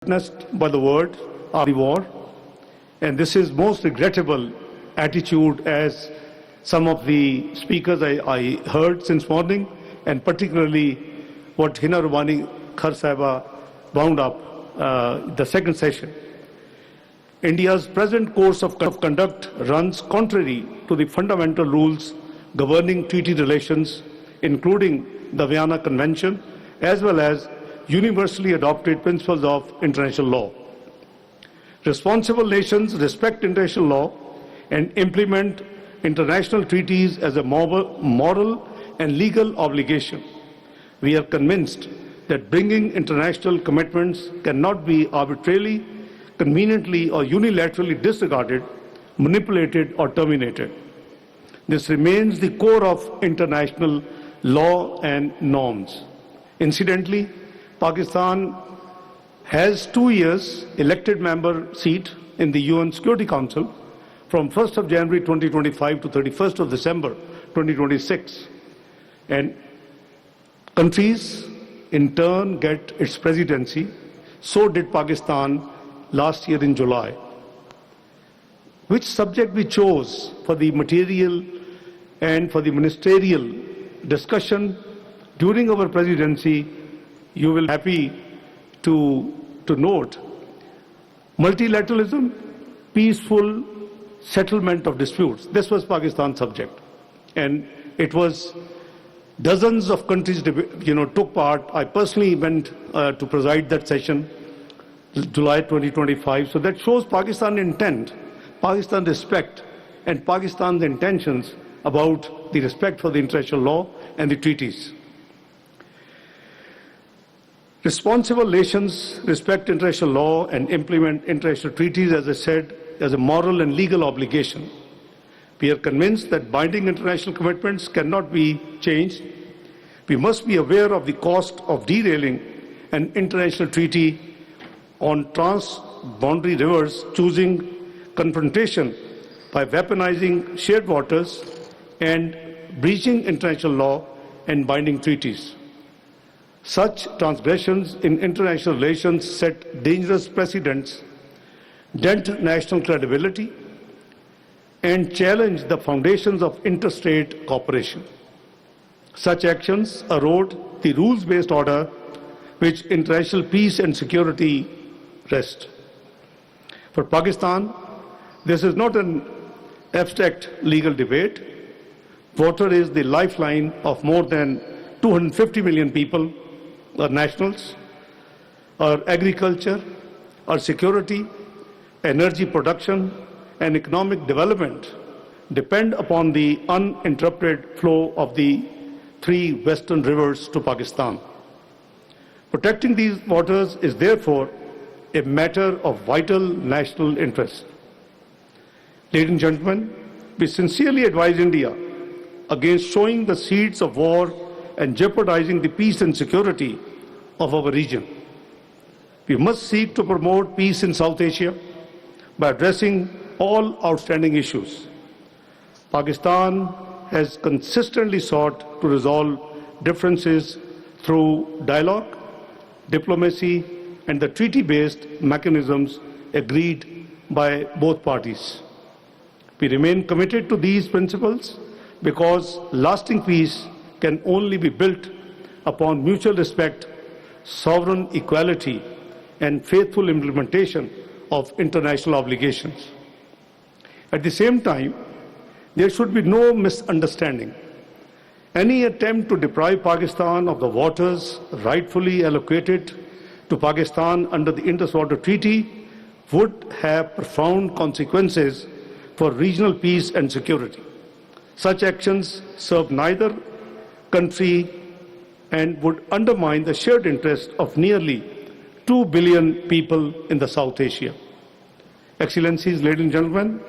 witnessed by the world of the war, and this is most regrettable attitude as some of the speakers I heard since morning, and particularly what Hina Rubani Khar Sahiba wound up the second session. India's present course of conduct runs contrary to the fundamental rules governing treaty relations, including the Vienna Convention, as well as universally adopted principles of international law. Responsible nations respect international law and implement international treaties as a moral and legal obligation. We are convinced that bringing international commitments cannot be arbitrarily, conveniently, or unilaterally disregarded, manipulated, or terminated. This remains the core of international law and norms. Incidentally, Pakistan has 2 years elected member seat in the UN Security Council from 1st of January 2025 to 31st of December 2026. And countries in turn get its presidency. So did Pakistan last year in July. Which subject we chose for the material and for the ministerial discussion during our presidency, you will be happy to note multilateralism, peaceful settlement of disputes. This was Pakistan's subject, and it was dozens of countries took part. I personally went to preside that session, July 2025. So that shows Pakistan's intent, Pakistan's respect, and Pakistan's intentions about the respect for the international law and the treaties. Responsible nations respect international law and implement international treaties, as I said, as a moral and legal obligation. We are convinced that binding international commitments cannot be changed. We must be aware of the cost of derailing an international treaty on trans-boundary rivers, choosing confrontation by weaponizing shared waters and breaching international law and binding treaties. Such transgressions in international relations set dangerous precedents, dent national credibility, and challenge the foundations of interstate cooperation. Such actions erode the rules-based order which international peace and security rest. For Pakistan, this is not an abstract legal debate. Water is the lifeline of more than 250 million people, our nationals. Our agriculture, our security, energy production, and economic development depend upon the uninterrupted flow of the 3 western rivers to Pakistan. Protecting these waters is therefore a matter of vital national interest. Ladies and gentlemen, we sincerely advise India against sowing the seeds of war and jeopardizing the peace and security of our region. We must seek to promote peace in South Asia by addressing all outstanding issues. Pakistan has consistently sought to resolve differences through dialogue, diplomacy, and the treaty-based mechanisms agreed by both parties. We remain committed to these principles because lasting peace can only be built upon mutual respect, sovereign equality, and faithful implementation of international obligations. At the same time, there should be no misunderstanding. Any attempt to deprive Pakistan of the waters rightfully allocated to Pakistan under the Indus Water Treaty would have profound consequences for regional peace and security. Such actions serve neither country and would undermine the shared interest of nearly 2 billion people in the South Asia. Excellencies, ladies and gentlemen,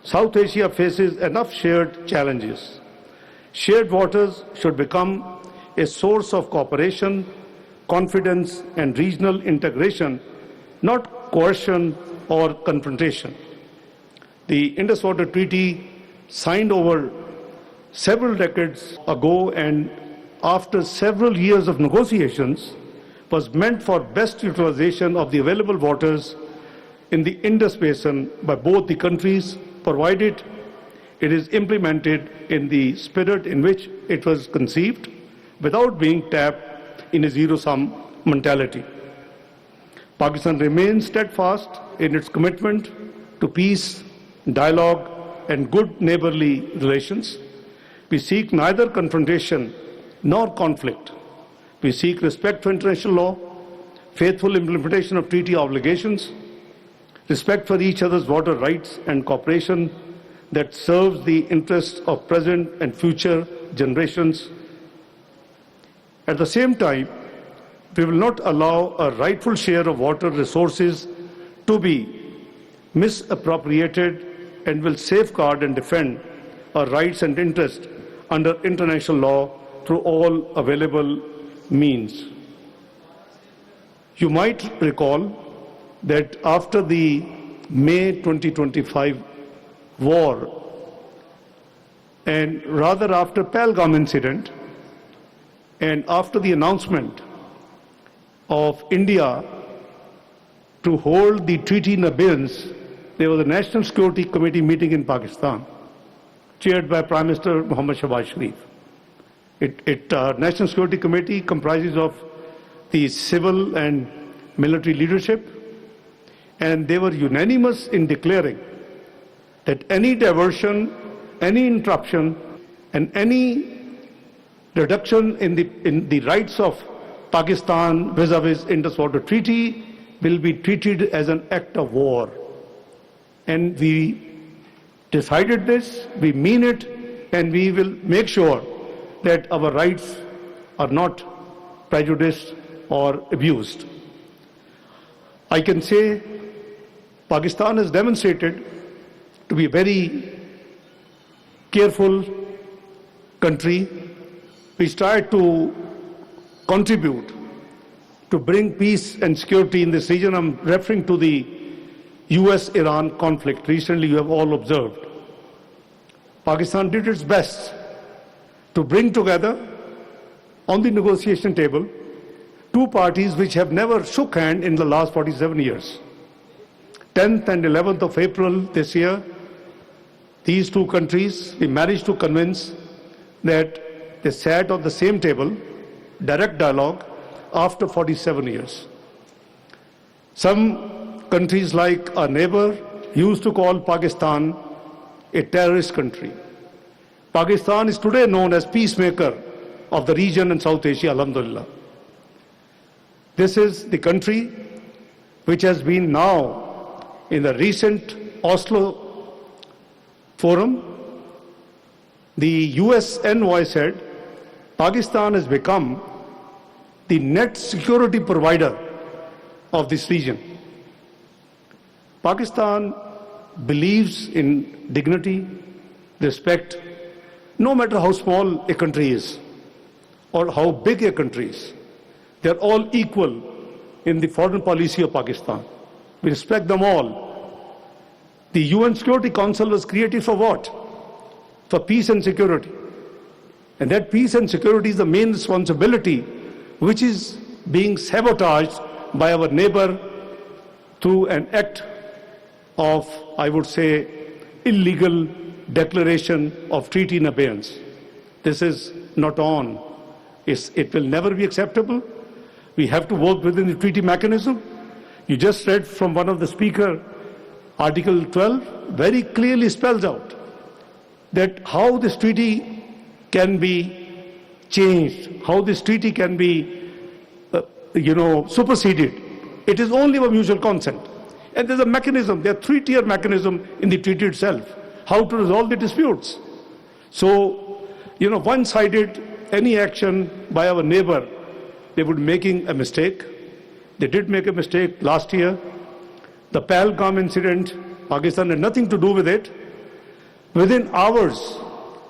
South Asia faces enough shared challenges. Shared waters should become a source of cooperation, confidence, and regional integration, not coercion or confrontation. The Indus Water Treaty, signed over several decades ago and after several years of negotiations, was meant for best utilization of the available waters in the Indus Basin by both the countries, provided it is implemented in the spirit in which it was conceived, without being tapped in a zero-sum mentality. Pakistan remains steadfast in its commitment to peace, dialogue, and good neighborly relations. We seek neither confrontation nor conflict. We seek respect for international law, faithful implementation of treaty obligations, respect for each other's water rights, and cooperation that serves the interests of present and future generations. At the same time, we will not allow a rightful share of water resources to be misappropriated, and will safeguard and defend our rights and interests under international law through all available means. You might recall that after the May 2025 war, and rather after Pahalgam incident, and after the announcement of India to hold the treaty in abeyance, there was a National Security Committee meeting in Pakistan, chaired by Prime Minister Muhammad Shahbaz Sharif. National Security Committee comprises of the civil and military leadership, and they were unanimous in declaring that any diversion, any interruption, and any reduction in the rights of Pakistan vis-a-vis Indus Water Treaty will be treated as an act of war. And we decided this, we mean it, and we will make sure that our rights are not prejudiced or abused. I can say Pakistan has demonstrated to be a very careful country which tried to contribute to bring peace and security in this region. I'm referring to the US-Iran conflict. Recently, you have all observed. Pakistan did its best to bring together on the negotiation table two parties which have never shook hands in the last 47 years. 10th and 11th of April this year, these two countries, we managed to convince that they sat on the same table, direct dialogue, after 47 years. Some countries like our neighbor used to call Pakistan a terrorist country. Pakistan is today known as peacemaker of the region in South Asia, alhamdulillah. This is the country which has been now in the recent Oslo forum. The US envoy said Pakistan has become the net security provider of this region. Pakistan believes in dignity, respect, no matter how small a country is or how big a country is. They are all equal in the foreign policy of Pakistan. We respect them all. The UN Security Council was created for what? For peace and security. And that peace and security is the main responsibility which is being sabotaged by our neighbor through an act of, I would say, illegal declaration of treaty in abeyance. This is not on. It will never be acceptable. We have to work within the treaty mechanism. You just read from one of the speaker, Article 12 very clearly spells out that how this treaty can be changed, how this treaty can be, superseded. It is only by mutual consent. And there's a mechanism, there are three-tier mechanism in the treaty itself, how to resolve the disputes. So, one-sided, any action by our neighbor, they would be making a mistake. They did make a mistake last year. The Pahalgam incident, Pakistan had nothing to do with it. Within hours,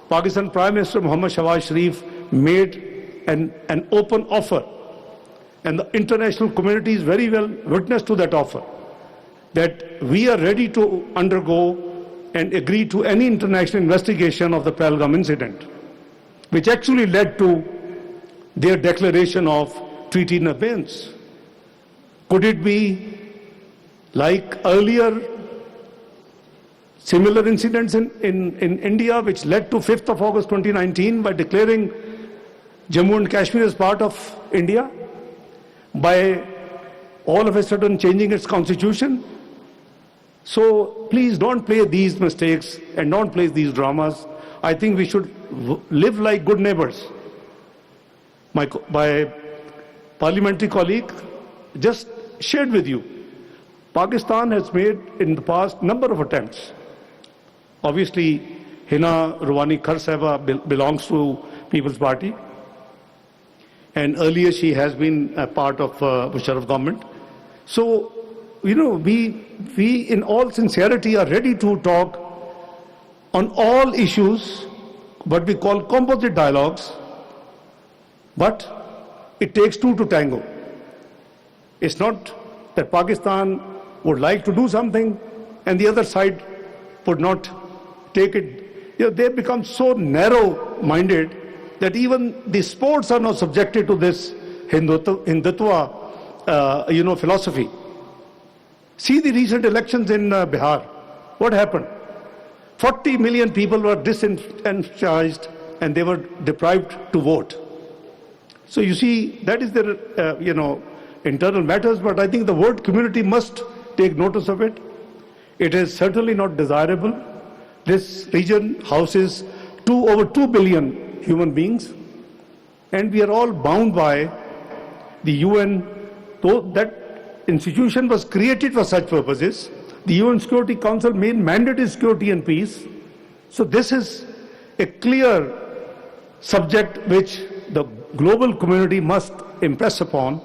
Pakistan Prime Minister Muhammad Shahbaz Sharif made an open offer. And the international community is very well witness to that offer, that we are ready to undergo and agree to any international investigation of the Pahalgam incident, which actually led to their declaration of treaty in abeyance? Could it be like earlier similar incidents in India, which led to 5th of August 2019 by declaring Jammu and Kashmir as part of India, by all of a sudden changing its constitution? So please don't play these mistakes and don't play these dramas. I think we should live like good neighbors. My parliamentary colleague just shared with you, Pakistan has made in the past number of attempts. Obviously, Hina Ruwani Khar Sahiba belongs to People's Party, and earlier she has been a part of Musharraf government. So, you know, we in all sincerity are ready to talk on all issues, what we call composite dialogues, but it takes two to tango. It's not that Pakistan would like to do something and the other side would not take it. You know, they become so narrow-minded that even the sports are not subjected to this Hindutva, philosophy. See the recent elections in Bihar. What happened? 40 million people were disenfranchised and they were deprived to vote. So you see, that is their, internal matters, but I think the world community must take notice of it. It is certainly not desirable. This region houses over 2 billion human beings, and we are all bound by the UN. Though that institution was created for such purposes, the UN Security Council main mandate is security and peace. So this is a clear subject which the global community must impress upon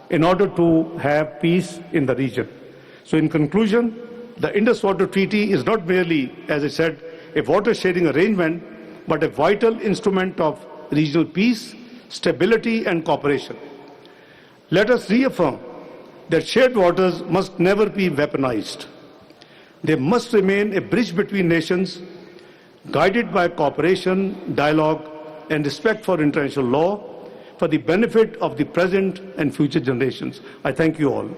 in order to have peace in the region. So in conclusion, the Indus Water Treaty is not merely, as I said, a water sharing arrangement, but a vital instrument of regional peace, stability and cooperation. Let us reaffirm that shared waters must never be weaponized. They must remain a bridge between nations, guided by cooperation, dialogue and respect for international law, for the benefit of the present and future generations. I thank you all.